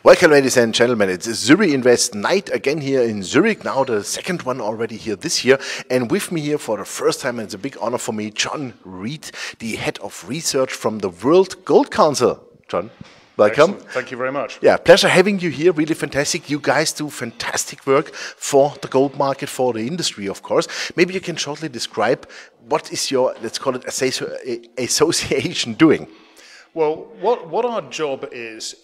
Welcome, ladies and gentlemen. It's Zurich Invest night again here in Zurich. Now the second one already here this year. And with me here for the first time, and it's a big honor for me, John Reed, the head of research from the World Gold Council. John, welcome. Excellent. Thank you very much. Yeah, pleasure having you here. Really fantastic. You guys do fantastic work for the gold market, for the industry, of course. Maybe you can shortly describe what is your, let's call it, association doing. Well, what our job is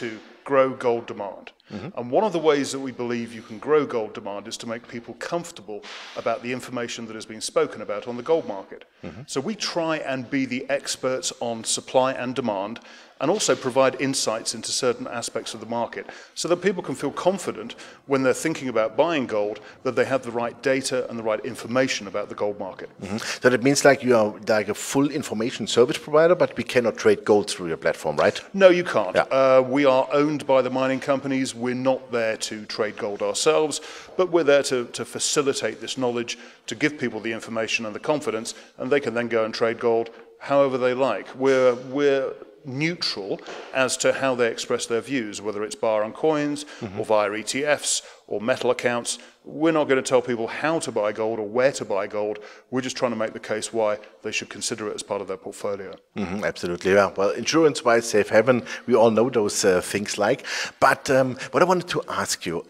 to grow gold demand. And one of the ways that we believe you can grow gold demand is to make people comfortable about the information that has been spoken about on the gold market. So we try and be the experts on supply and demand, and also provide insights into certain aspects of the market so that people can feel confident when they're thinking about buying gold that they have the right data and the right information about the gold market. So that means like you are like a full information service provider, but we cannot trade gold through your platform, right? No, you can't. Yeah. We are owned by the mining companies. We're not there to trade gold ourselves, but we're there to facilitate this knowledge, to give people the information and the confidence, and they can then go and trade gold however they like. We're neutral as to how they express their views, whether it's bar on coins or via ETFs or metal accounts. We're not going to tell people how to buy gold or where to buy gold. We're just trying to make the case why they should consider it as part of their portfolio. Absolutely, yeah. Well, insurance-wise, safe haven, we all know those things like. But what I wanted to ask you,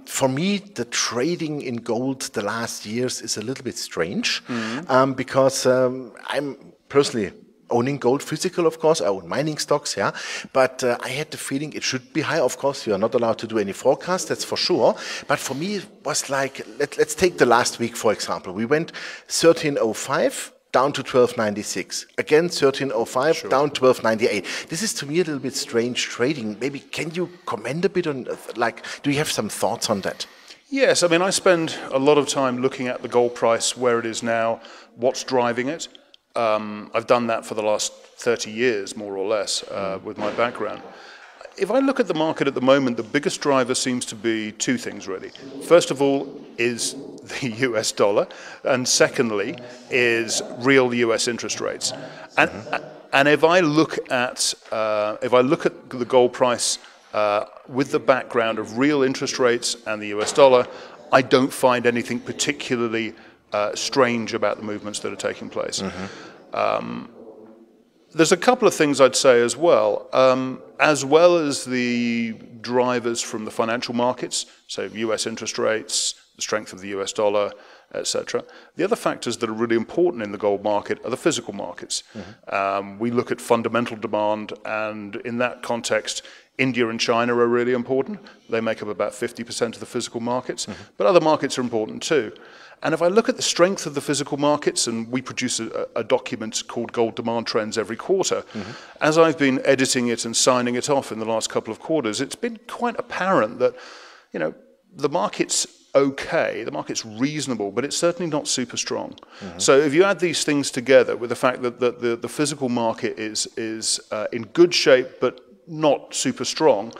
for me, the trading in gold the last years is a little bit strange because I'm personally owning gold physical, of course. I own mining stocks, yeah. But I had the feeling it should be high. Of course, you are not allowed to do any forecast, that's for sure. But for me, it was like, let's take the last week, for example. We went 1305 down to 1296. Again, 1305 down 1298. This is to me a little bit strange trading. Maybe can you comment a bit on, like, do you have some thoughts on that? Yes, I mean, I spend a lot of time looking at the gold price, where it is now, what's driving it. I've done that for the last 30 years, more or less, with my background. If I look at the market at the moment, the biggest driver seems to be two things, really. First of all is the US dollar, and secondly is real US interest rates. And if I look at the gold price with the background of real interest rates and the US dollar, I don't find anything particularly strange about the movements that are taking place. There's a couple of things I'd say as well as the drivers from the financial markets, so US interest rates, the strength of the US dollar, etc. The other factors that are really important in the gold market are the physical markets. We look at fundamental demand, and in that context, India and China are really important. They make up about 50% of the physical markets, but other markets are important too. And if I look at the strength of the physical markets, and we produce a document called Gold Demand Trends every quarter, as I've been editing it and signing it off in the last couple of quarters, it's been quite apparent that, you know, the market's okay, the market's reasonable, but it's certainly not super strong. So if you add these things together with the fact that the physical market is in good shape, but not super strong,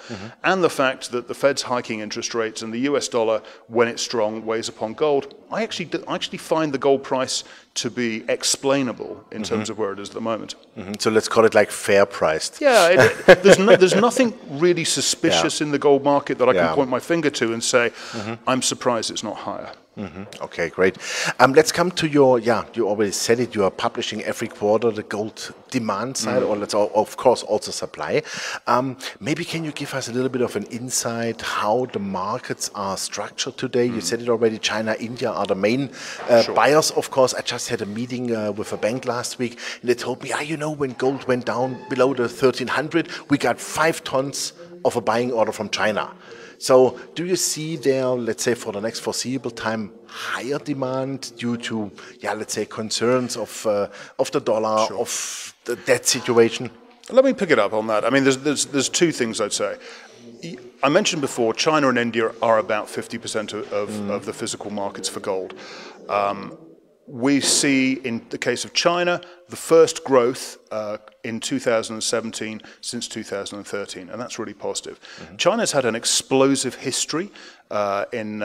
and the fact that the Fed's hiking interest rates and the US dollar, when it's strong, weighs upon gold, I actually find the gold price to be explainable in terms of where it is at the moment. So let's call it like fair priced. Yeah, there's nothing really suspicious in the gold market that I can point my finger to and say, I'm surprised it's not higher. Okay, great. Let's come to your, you already said it, you are publishing every quarter the gold demand side, or let's of course also supply. Maybe can you give us a little bit of an insight how the markets are structured today? You said it already, China, India are the main buyers, of course. I just had a meeting with a bank last week, and they told me, you know, when gold went down below the 1300, we got 5 tons of a buying order from China. So do you see there, let's say for the next foreseeable time, higher demand due to, let's say concerns of the dollar, of the debt situation? Let me pick it up on that. I mean, there's two things I'd say. I mentioned before, China and India are about 50% of the physical markets for gold. We see, in the case of China, the first growth in 2017 since 2013, and that's really positive. China's had an explosive history in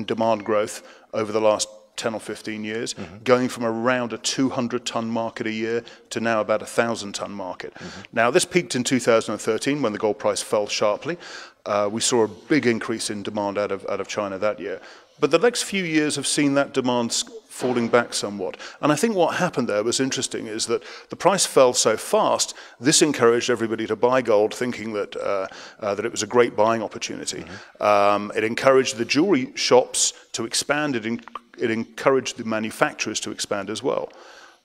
demand growth over the last 10 or 15 years, going from around a 200-ton market a year to now about a 1,000-ton market. Now, this peaked in 2013 when the gold price fell sharply. We saw a big increase in demand out of China that year. But the next few years have seen that demand falling back somewhat. And I think what happened there was interesting is that the price fell so fast, this encouraged everybody to buy gold, thinking that, that it was a great buying opportunity. It encouraged the jewelry shops to expand. It encouraged the manufacturers to expand as well.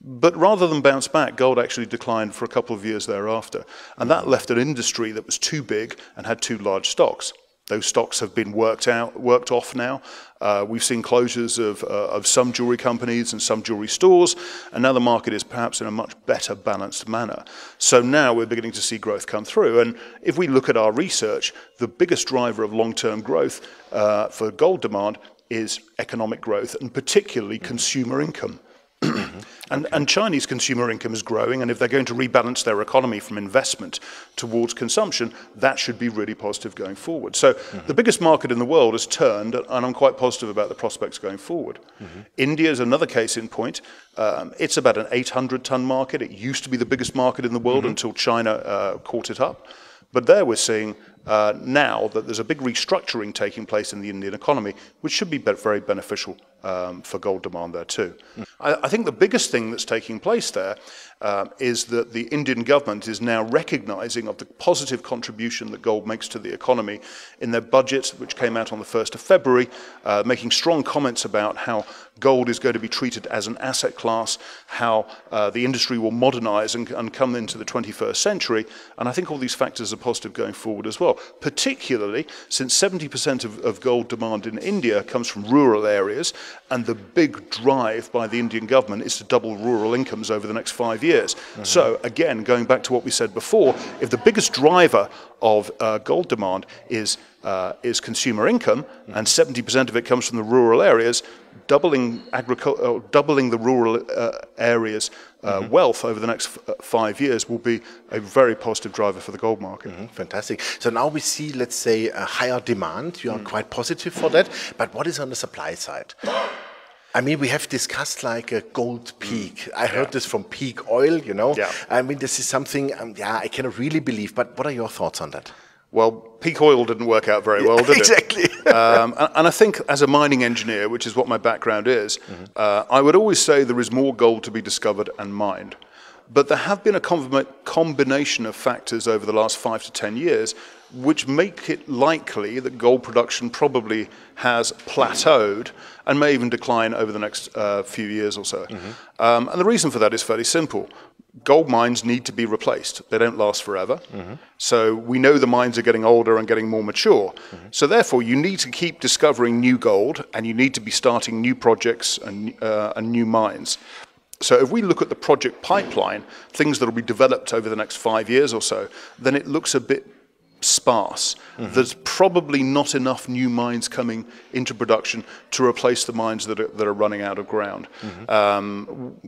But rather than bounce back, gold actually declined for a couple of years thereafter. And that left an industry that was too big and had too large stocks. Those stocks have been worked off now. We've seen closures of some jewelry companies and some jewelry stores, and now the market is perhaps in a much better balanced manner. So now we're beginning to see growth come through. And if we look at our research, the biggest driver of long-term growth for gold demand is economic growth, and particularly consumer income. And Chinese consumer income is growing, and if they're going to rebalance their economy from investment towards consumption, that should be really positive going forward. So the biggest market in the world has turned, and I'm quite positive about the prospects going forward. India is another case in point. It's about an 800-ton market. It used to be the biggest market in the world until China caught it up. But there we're seeing now that there's a big restructuring taking place in the Indian economy, which should be very beneficial for gold demand there too. I think the biggest thing that's taking place there is that the Indian government is now recognizing of the positive contribution that gold makes to the economy in their budget, which came out on the 1st of February, making strong comments about how gold is going to be treated as an asset class, how the industry will modernize and come into the 21st century. And I think all these factors are positive going forward as well, particularly since 70% of gold demand in India comes from rural areas, and the big drive by the Indian government is to double rural incomes over the next 5 years. So again, going back to what we said before, if the biggest driver of gold demand is consumer income, and 70% of it comes from the rural areas, doubling the rural areas' wealth over the next 5 years will be a very positive driver for the gold market. Fantastic. So now we see, let's say, a higher demand. You are quite positive for that. But what is on the supply side? I mean, we have discussed like a gold peak. I heard this from peak oil, you know. I mean, this is something, I cannot really believe. But what are your thoughts on that? Well, peak oil didn't work out very well, did it? Exactly. And I think as a mining engineer, which is what my background is, I would always say there is more gold to be discovered and mined. But there have been a combination of factors over the last 5 to 10 years which make it likely that gold production probably has plateaued and may even decline over the next few years or so. And the reason for that is fairly simple. Gold mines need to be replaced. They don't last forever. So we know the mines are getting older and getting more mature. So therefore, you need to keep discovering new gold, and you need to be starting new projects and new mines. So if we look at the project pipeline, things that will be developed over the next 5 years or so, then it looks a bit sparse. There's probably not enough new mines coming into production to replace the mines that are running out of ground.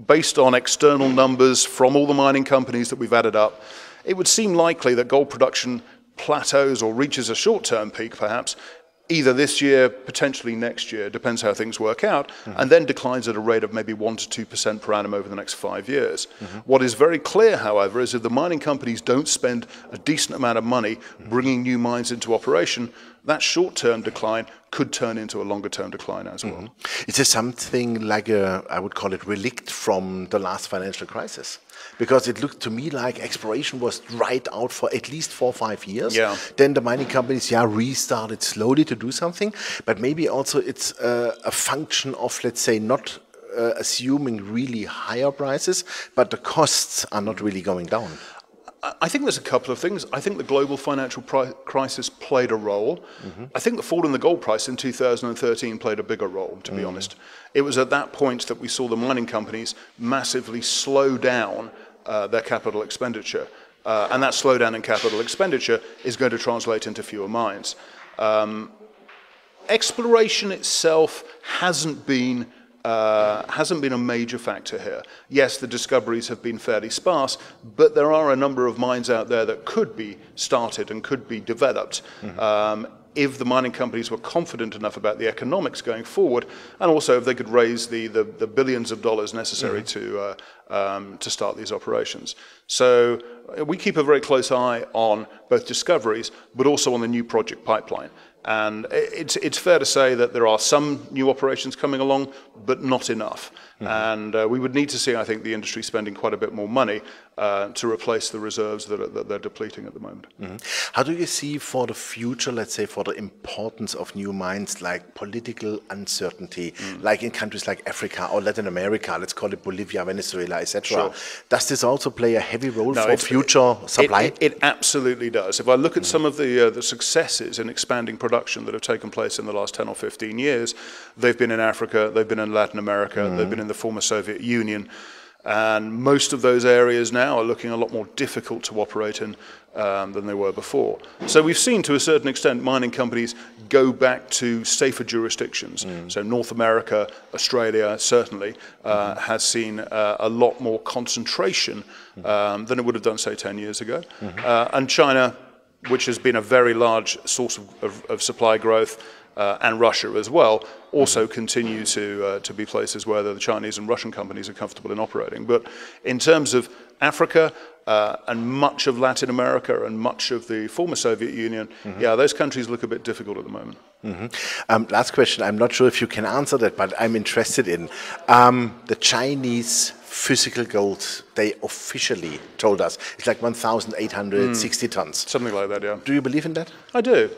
Based on external numbers from all the mining companies that we've added up, it would seem likely that gold production plateaus or reaches a short-term peak perhaps either this year, potentially next year, depends how things work out, and then declines at a rate of maybe 1 to 2% per annum over the next 5 years. What is very clear, however, is if the mining companies don't spend a decent amount of money bringing new mines into operation, that short-term decline could turn into a longer-term decline as well. Is this something like I would call it relict from the last financial crisis? Because it looked to me like exploration was dried out for at least 4 or 5 years. Then the mining companies, restarted slowly to do something. But maybe also it's a function of, let's say, not assuming really higher prices, but the costs are not really going down. I think there's a couple of things. I think the global financial crisis played a role. I think the fall in the gold price in 2013 played a bigger role, to be honest. It was at that point that we saw the mining companies massively slow down their capital expenditure. And that slowdown in capital expenditure is going to translate into fewer mines. Exploration itself hasn't been hasn't been a major factor here. Yes, the discoveries have been fairly sparse, but there are a number of mines out there that could be started and could be developed. If the mining companies were confident enough about the economics going forward, and also if they could raise the billions of dollars necessary to start these operations. So we keep a very close eye on both discoveries, but also on the new project pipeline. And it's fair to say that there are some new operations coming along, but not enough. And we would need to see, I think, the industry spending quite a bit more money to replace the reserves that they're depleting at the moment. How do you see for the future, let's say, for the importance of new mines, like political uncertainty, like in countries like Africa or Latin America, let's call it Bolivia, Venezuela, etc. Sure. Does this also play a heavy role for future supply? It absolutely does. If I look at some of the successes in expanding production that have taken place in the last 10 or 15 years, they've been in Africa, they've been in Latin America, they've been in the former Soviet Union. And most of those areas now are looking a lot more difficult to operate in than they were before. So we've seen, to a certain extent, mining companies go back to safer jurisdictions. So North America, Australia, certainly, has seen a lot more concentration than it would have done, say, 10 years ago. And China, which has been a very large source of supply growth, and Russia as well, also continue to be places where the Chinese and Russian companies are comfortable in operating. But in terms of Africa and much of Latin America and much of the former Soviet Union, yeah, those countries look a bit difficult at the moment. Last question, I'm not sure if you can answer that, but I'm interested in the Chinese physical gold. They officially told us it's like 1,860 tons. Something like that, yeah. Do you believe in that? I do.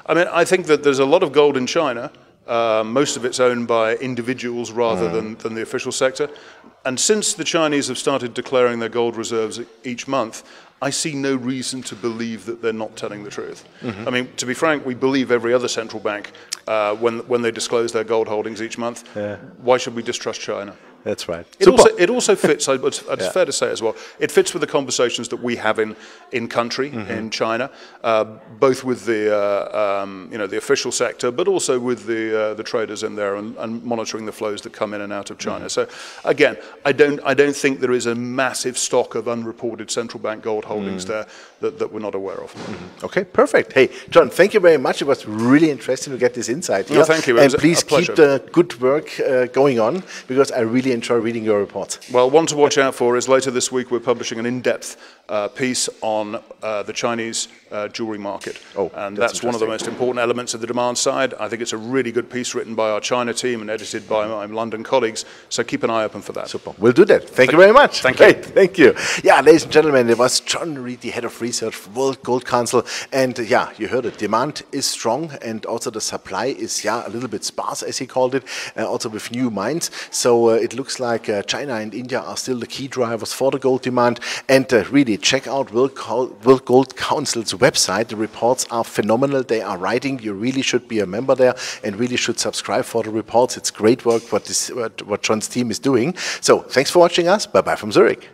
I mean, I think that there's a lot of gold in China. Most of it's owned by individuals rather than the official sector. And since the Chinese have started declaring their gold reserves each month, I see no reason to believe that they're not telling the truth. I mean, to be frank, we believe every other central bank when they disclose their gold holdings each month. Why should we distrust China? That's right. It also fits, it's fair to say as well, it fits with the conversations that we have in country, in China, both with the official sector, but also with the traders in there and monitoring the flows that come in and out of China. So again, I don't think there is a massive stock of unreported central bank gold holdings there that we're not aware of. Okay, perfect. Hey, John, thank you very much. It was really interesting to get this insight here. No, thank you. And please keep the good work going on, because I really enjoy reading your reports. Well, one to watch out for is later this week we're publishing an in-depth piece on the Chinese jewelry market. And that's one of the most important elements of the demand side. I think it's a really good piece written by our China team and edited by my London colleagues. So keep an eye open for that. Super. We'll do that. Thank you very much. Thank you. Thank you. Yeah, ladies and gentlemen, it was John Reed, the head of research for World Gold Council. And yeah, you heard it. Demand is strong, and also the supply is, a little bit sparse, as he called it, also with new mines. So it looks like China and India are still the key drivers for the gold demand. And really, check out World Gold Council's website. The reports are phenomenal. They are writing. You really should be a member there and really should subscribe for the reports. It's great work what John's team is doing. So thanks for watching us. Bye-bye from Zurich.